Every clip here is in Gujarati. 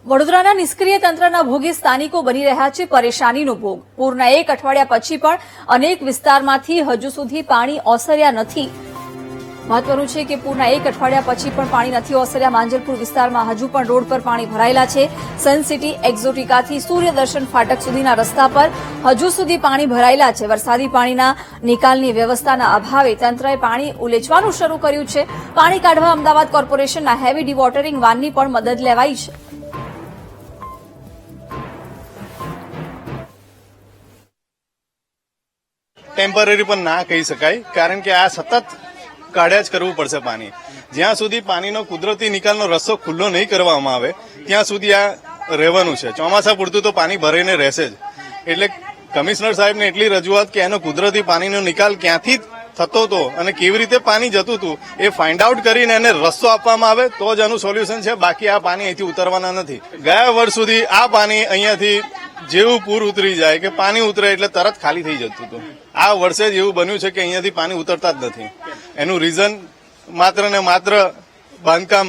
વડોદરાના નિષ્ક્રિય તંત્રના ભોગે સ્થાનિકો બની રહ્યા છે પરેશાનીનો ભોગ। પૂરના એક અઠવાડિયા પછી પણ અનેક વિસ્તારમાંથી હજુ સુધી પાણી ઓસર્યા નથી। મહત્વનું છે કે પૂરના એક અઠવાડિયા પછી પણ પાણી નથી ઓસર્યા। માંજલપુર વિસ્તારમાં હજુ પણ રોડ પર પાણી ભરાયેલા છે। સન સિટી એક્ઝોટિકાથી સૂર્યદર્શન ફાટક સુધીના રસ્તા પર હજુ સુધી પાણી ભરાયેલા છે। વરસાદી પાણીના નિકાલની વ્યવસ્થાના અભાવે તંત્રએ પાણી ઉલેચવાનું શરૂ કર્યું છે। પાણી કાઢવા અમદાવાદ કોર્પોરેશનના હેવી ડિવોટરિંગ વાનની પણ મદદ લેવાઈ છે। ટેમ્પરરી પણ ના કહી શકાય, કારણ કે આ સતત કાઢ્યા જ કરવું પડશે પાણી। જ્યાં સુધી પાણીનો કુદરતી નિકાલનો રસ્તો ખુલ્લો નહીં કરવામાં આવે ત્યાં સુધી આ રહેવાનું છે। ચોમાસા પૂરતું તો પાણી ભરાઈને રહેશે જ। એટલે કમિશનર સાહેબને એટલી રજૂઆત કે એનો કુદરતી પાણીનો નિકાલ ક્યાંથી થતો હતો અને કેવી રીતે પાણી જતું હતું એ ફાઇન્ડ આઉટ કરીને એને રસ્તો આપવામાં આવે તો જ આનું સોલ્યુશન છે। બાકી આ પાણી અહીંથી ઉતરવાના નથી। ગયા વર્ષ સુધી આ પાણી અહીંયાથી જેવું પૂર ઉતરી જાય કે પાણી ઉતરે એટલે તરત ખાલી થઈ જતું હતું। આ વર્ષે જ એવું બન્યું છે કે અહીંયાથી પાણી ઉતરતા જ નથી। એનું રીઝન માત્ર ને માત્ર બાંધકામ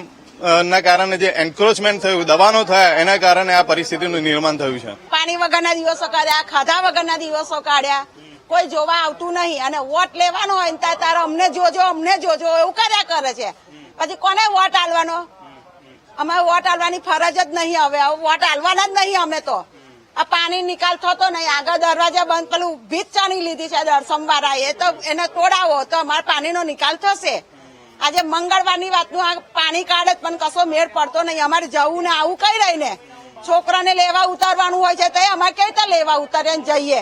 ના કારણે જે એન્ક્રોચમેન્ટ થયું, દબાણો થયા, એના કારણે આ પરિસ્થિતિનું નિર્માણ થયું છે। પાણી વગરના દિવસો કાઢ્યા, ખાધા વગરના દિવસો કાઢ્યા, કોઈ જોવા આવતું નહીં અને વોટ લેવાનો હોય ને તારે અમને જોજો એવું કર્યા કરે છે। પછી કોને વોટ આલવાનો? અમારે વોટ આલવાની ફરજ જ નહીં। હવે વોટ આલવાના જ નહીં અમે તો। આ પાણી નિકાલ થતો નહીં। આગળ દરવાજા બંધ પેલું ભીત ચાની લીધી છે સોમવારે, એ તો એને તોડાવો તો અમારે પાણીનો નિકાલ થશે। આજે મંગળવારની વાતનું આ પાણી કાઢે પણ કશો મેળ પડતો નહીં। અમારે જવું ને આવું કઈ રહીને છોકરાને લેવા ઉતારવાનું હોય છે તો અમારે કઈ રીતે લેવા ઉતારે જઈએ।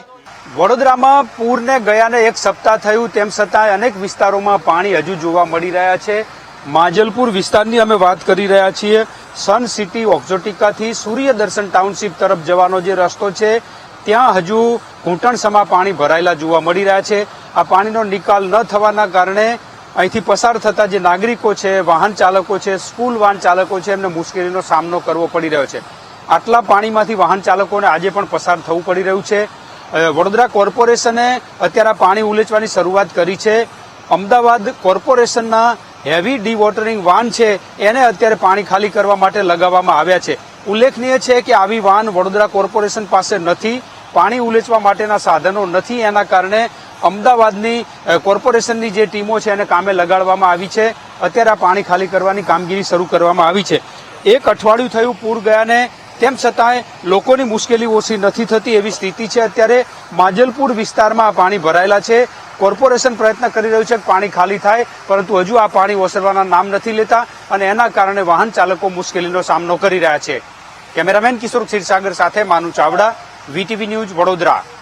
વડોદરામાં પૂરને ગયાને એક સપ્તાહ થયું, તેમ છતાં અનેક વિસ્તારોમાં પાણી હજુ જોવા મળી રહ્યા છે। માંજલપુર વિસ્તારની અમે વાત કરી રહ્યા છીએ। સન સિટી એક્ઝોટિકાથી સૂર્યદર્શન ટાઉનશીપ તરફ જવાનો જે રસ્તો છે ત્યાં હજુ ઘૂંટણસમા પાણી ભરાયેલા જોવા મળી રહ્યા છે। આ પાણીનો નિકાલ ન થવાના કારણે અહીંથી પસાર થતા જે નાગરિકો છે, વાહન ચાલકો છે, સ્કૂલ વાહન ચાલકો છે, એમને મુશ્કેલીનો સામનો કરવો પડી રહ્યો છે। આટલા પાણીમાંથી વાહન ચાલકોને આજે પણ પસાર થવું પડી રહ્યું છે। વડોદરા કોર્પોરેશને અત્યારે પાણી ઉલેચવાની શરૂઆત કરી છે। અમદાવાદ કોર્પોરેશનના હેવી ડિવોટરિંગ વાન છે એને અત્યારે પાણી ખાલી કરવા માટે લગાવવામાં આવ્યા છે। ઉલ્લેખનીય છે કે આવી વાન વડોદરા કોર્પોરેશન પાસે નથી, પાણી ઉલેચવા માટેના સાધનો નથી। એના કારણે અમદાવાદની કોર્પોરેશનની જે ટીમો છે એને કામે લગાડવામાં આવી છે। અત્યારે આ પાણી ખાલી કરવાની કામગીરી શરૂ કરવામાં આવી છે। એક અઠવાડિયું થયું પૂર ગયાને, તેમ છતાંય લોકોની મુશ્કેલી ઓછી નથી થતી એવી સ્થિતિ છે। અત્યારે માંજલપુર વિસ્તારમાં પાણી ભરાયેલા છે। કોર્પોરેશન પ્રયત્ન કરી રહ્યું છે કે પાણી ખાલી થાય, પરંતુ હજુ આ પાણી ઓસરવાના નામ નથી લેતા અને એના કારણે વાહન ચાલકો મુશ્કેલીનો સામનો કરી રહ્યા છે। કેમેરામેન કિશોર ક્ષીરસાગર સાથે માનુ ચાવડા, વીટીવી ન્યૂઝ, વડોદરા।